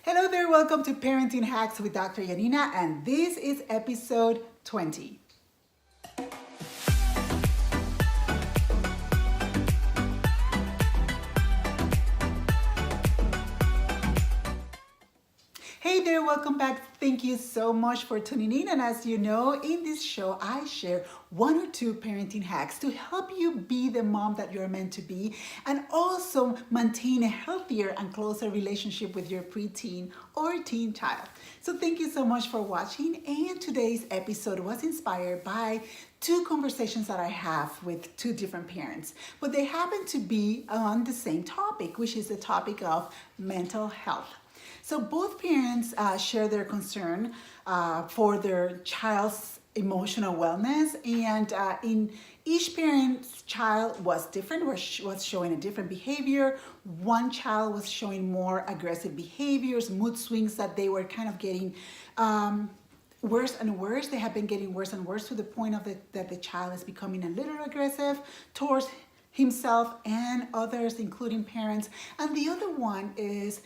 Hello there, welcome to Parenting Hacks with Dr. Yanina, and this is episode 20. Hey there, welcome back. Thank you so much for tuning in. And as you know, in this show, I share one or two parenting hacks to help you be the mom that you're meant to be and also maintain a healthier and closer relationship with your preteen or teen child. So thank you so much for watching. And today's episode was inspired by two conversations that I have with two different parents, but they happen to be on the same topic, which is the topic of mental health. So both parents share their concern for their child's emotional wellness, and in each parent's child was different, was showing a different behavior. One child was showing more aggressive behaviors, mood swings that they were kind of getting worse and worse. They have been getting worse and worse to the point of that the child is becoming a little aggressive towards himself and others, including parents. And the other one is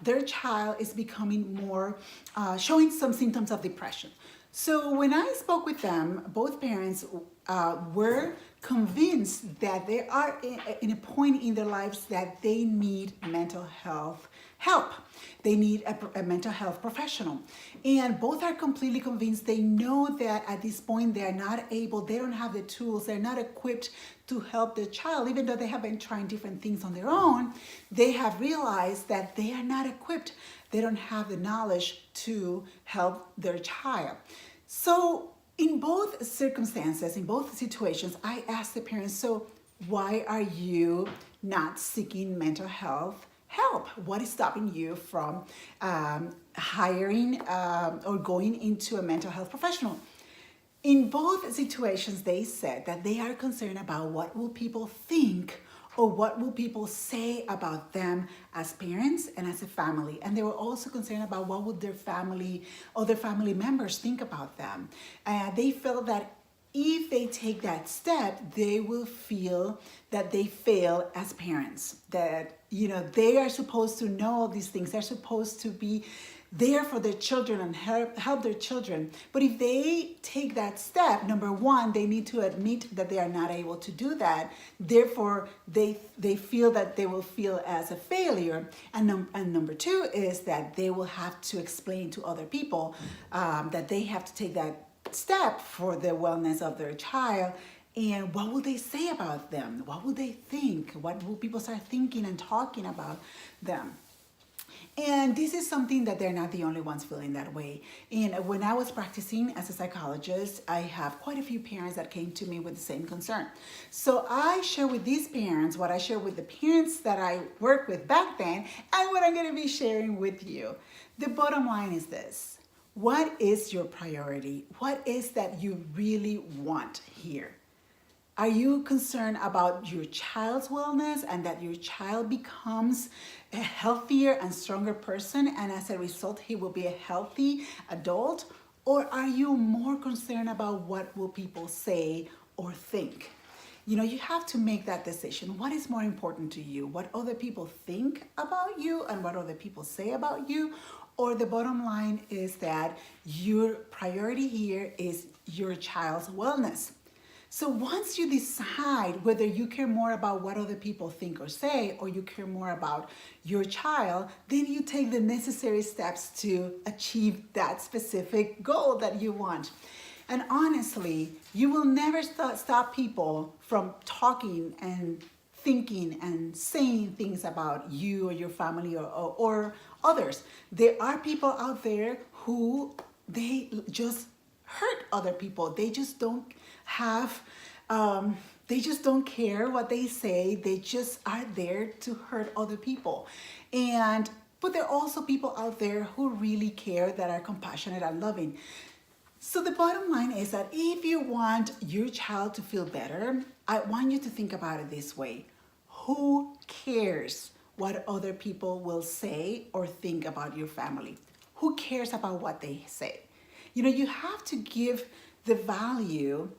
their child is becoming more, showing some symptoms of depression. So when I spoke with them, both parents were convinced that they are in a point in their lives that they need mental health help. They need a mental health professional. And both are completely convinced. They know that at this point they are not able, they don't have the tools, they're not equipped to help their child. Even though they have been trying different things on their own, they have realized that they are not equipped. They don't have the knowledge to help their child. So in both circumstances, in both situations, I asked the parents, so why are you not seeking mental health help? What is stopping you from hiring or going into a mental health professional? In both situations, they said that they are concerned about what will people think or what will people say about them as parents and as a family. And they were also concerned about what would their family or their family members think about them. They felt that if they take that step, they will feel that they fail as parents, that, you know, they are supposed to know all these things. They're supposed to be there for their children and help their children. But if they take that step, number one, they need to admit that they are not able to do that. Therefore, they feel that they will feel as a failure. And number two is that they will have to explain to other people that they have to take that step for the wellness of their child. And what will they say about them? What will they think? What will people start thinking and talking about them? And this is something that they're not the only ones feeling that way. And when I was practicing as a psychologist, I have quite a few parents that came to me with the same concern. So I share with these parents what I share with the parents that I worked with back then and what I'm going to be sharing with you. The bottom line is this. What is your priority? What is that you really want here? Are you concerned about your child's wellness and that your child becomes a healthier and stronger person, and as a result, he will be a healthy adult? Or are you more concerned about what will people say or think? You know, you have to make that decision. What is more important to you? What other people think about you and what other people say about you? Or the bottom line is that your priority here is your child's wellness. So once you decide whether you care more about what other people think or say, or you care more about your child, then you take the necessary steps to achieve that specific goal that you want. And honestly, you will never stop people from talking and thinking and saying things about you or your family or others. There are people out there who they just hurt other people. They just don't have, they just don't care what they say. They just are there to hurt other people. But there are also people out there who really care, that are compassionate and loving. So the bottom line is that if you want your child to feel better, I want you to think about it this way. Who cares what other people will say or think about your family? Who cares about what they say? You know, you have to give the value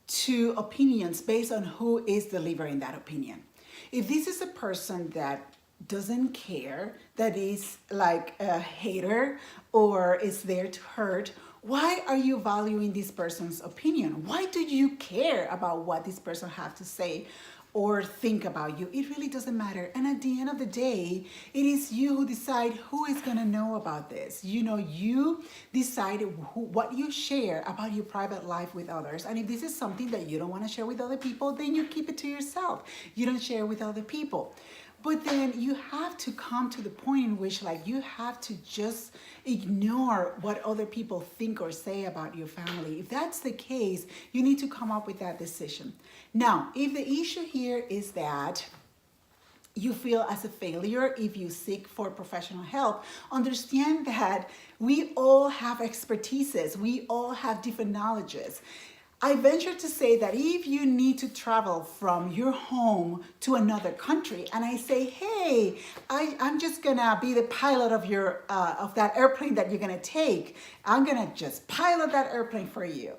to opinions based on who is delivering that opinion. If this is a person that doesn't care, that is like a hater or is there to hurt, why are you valuing this person's opinion? Why do you care about what this person has to say or think about you? It really doesn't matter. And at the end of the day, it is you who decide who is going to know about this. You know, you decide what you share about your private life with others. And if this is something that you don't want to share with other people, then you keep it to yourself. You don't share with other people. But then you have to come to the point in which, like, you have to just ignore what other people think or say about your family. If that's the case, you need to come up with that decision. Now, if the issue here is that you feel as a failure if you seek for professional help, understand that we all have expertises. We all have different knowledges. I venture to say that if you need to travel from your home to another country, and I say, hey, I'm just gonna be the pilot of your of that airplane that you're gonna take. I'm gonna just pilot that airplane for you.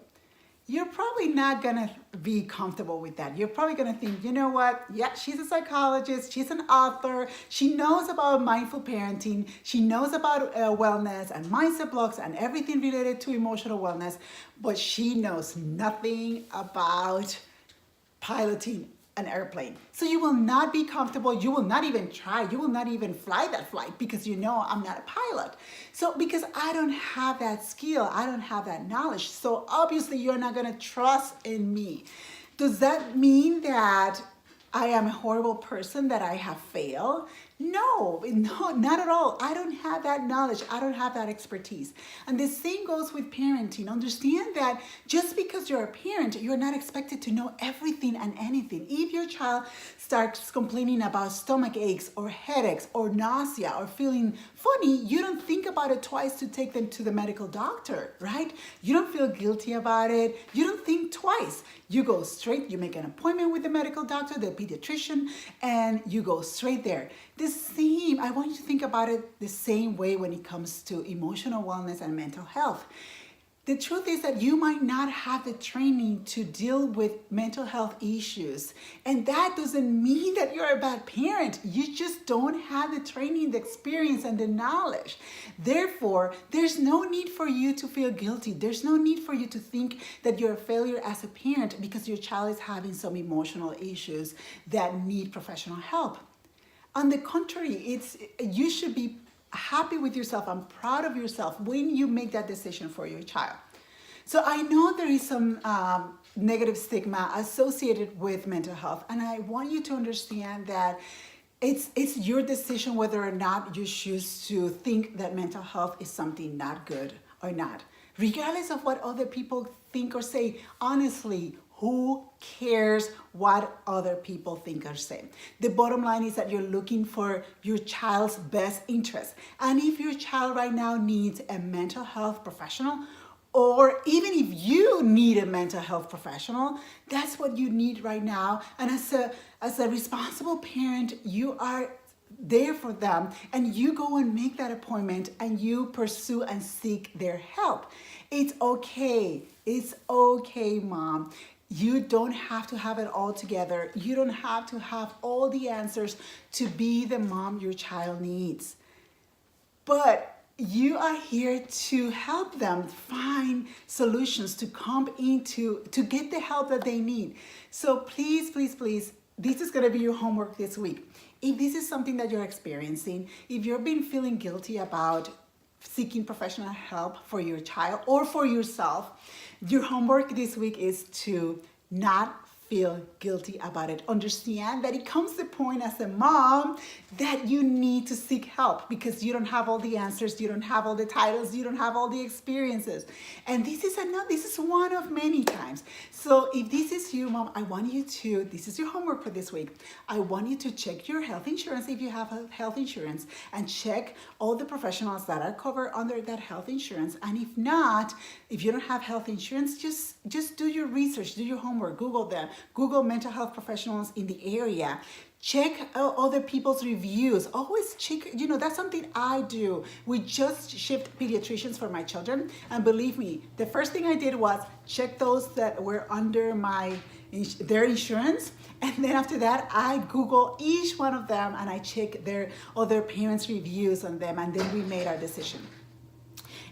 You're probably not gonna be comfortable with that. You're probably gonna think, you know what? Yeah, she's a psychologist, she's an author, she knows about mindful parenting, she knows about wellness and mindset blocks and everything related to emotional wellness, but she knows nothing about piloting an airplane. So you will not be comfortable. You will not even try. You will not even fly that flight because you know I'm not a pilot. So because I don't have that skill, I don't have that knowledge. So obviously you're not going to trust in me. Does that mean that I am a horrible person, that I have failed? No, not at all. I don't have that knowledge. I don't have that expertise. And the same goes with parenting. Understand that just because you're a parent, you're not expected to know everything and anything. If your child starts complaining about stomach aches or headaches or nausea or feeling funny, you don't think about it twice to take them to the medical doctor, right? You don't feel guilty about it. You don't think twice. You go straight, you make an appointment with the medical doctor, the pediatrician, and you go straight there. I want you to think about it the same way when it comes to emotional wellness and mental health. The truth is that you might not have the training to deal with mental health issues. And that doesn't mean that you're a bad parent. You just don't have the training, the experience, and the knowledge. Therefore, there's no need for you to feel guilty. There's no need for you to think that you're a failure as a parent because your child is having some emotional issues that need professional help. On the contrary, you should be happy with yourself and proud of yourself when you make that decision for your child. So I know there is some negative stigma associated with mental health, and I want you to understand that it's your decision whether or not you choose to think that mental health is something not good or not. Regardless of what other people think or say, honestly, who cares what other people think or say? The bottom line is that you're looking for your child's best interest. And if your child right now needs a mental health professional, or even if you need a mental health professional, that's what you need right now. And as a responsible parent, you are there for them, and you go and make that appointment and you pursue and seek their help. It's okay. It's okay, mom. You don't have to have it all together. You don't have to have all the answers to be the mom your child needs. But you are here to help them find solutions, to come into, to get the help that they need. So please, please, please, this is going to be your homework this week. If this is something that you're experiencing, if you've been feeling guilty about seeking professional help for your child or for yourself, your homework this week is to not feel guilty about it. Understand that it comes to the point as a mom that you need to seek help because you don't have all the answers, you don't have all the titles, you don't have all the experiences. And this is one of many times. So if this is you, mom, I want you to, this is your homework for this week. I want you to check your health insurance if you have health insurance, and check all the professionals that are covered under that health insurance. And if not, if you don't have health insurance, just do your research, do your homework, Google them. Google mental health professionals in the area. Check other people's reviews. Always check, that's something I do. We just shipped pediatricians for my children. And believe me, the first thing I did was check those that were under my their insurance. And then after that, I Google each one of them and I check their other parents' reviews on them, and then we made our decision.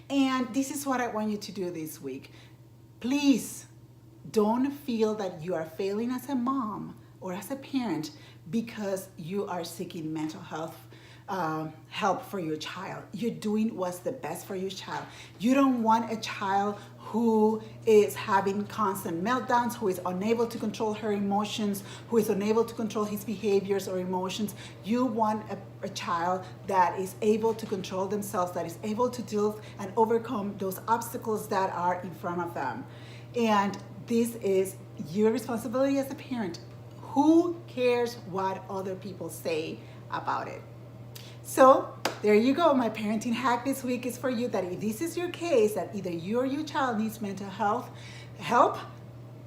And this is what I want you to do this week. Please don't feel that you are failing as a mom or as a parent because you are seeking mental health help for your child. You're doing what's the best for your child. You don't want a child who is having constant meltdowns, who is unable to control her emotions, who is unable to control his behaviors or emotions. You want a child that is able to control themselves, that is able to deal and overcome those obstacles that are in front of them. And this is your responsibility as a parent. Who cares what other people say about it? So there you go. My parenting hack this week is for you, that if this is your case, that either you or your child needs mental health help,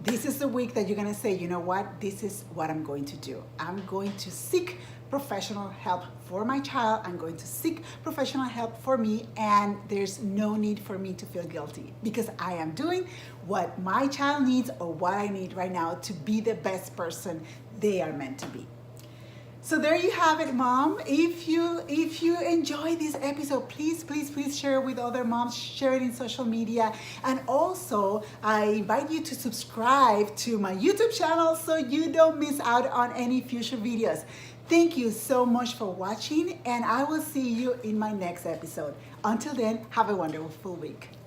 this is the week that you're going to say, you know what, this is what I'm going to do. I'm going to seek professional help for my child. I'm going to seek professional help for me, and there's no need for me to feel guilty because I am doing what my child needs or what I need right now to be the best person they are meant to be. So there you have it, Mom. If you enjoy this episode, please share it with other moms, share it in social media. And also, I invite you to subscribe to my YouTube channel so you don't miss out on any future videos. Thank you so much for watching, and I will see you in my next episode. Until then, have a wonderful week.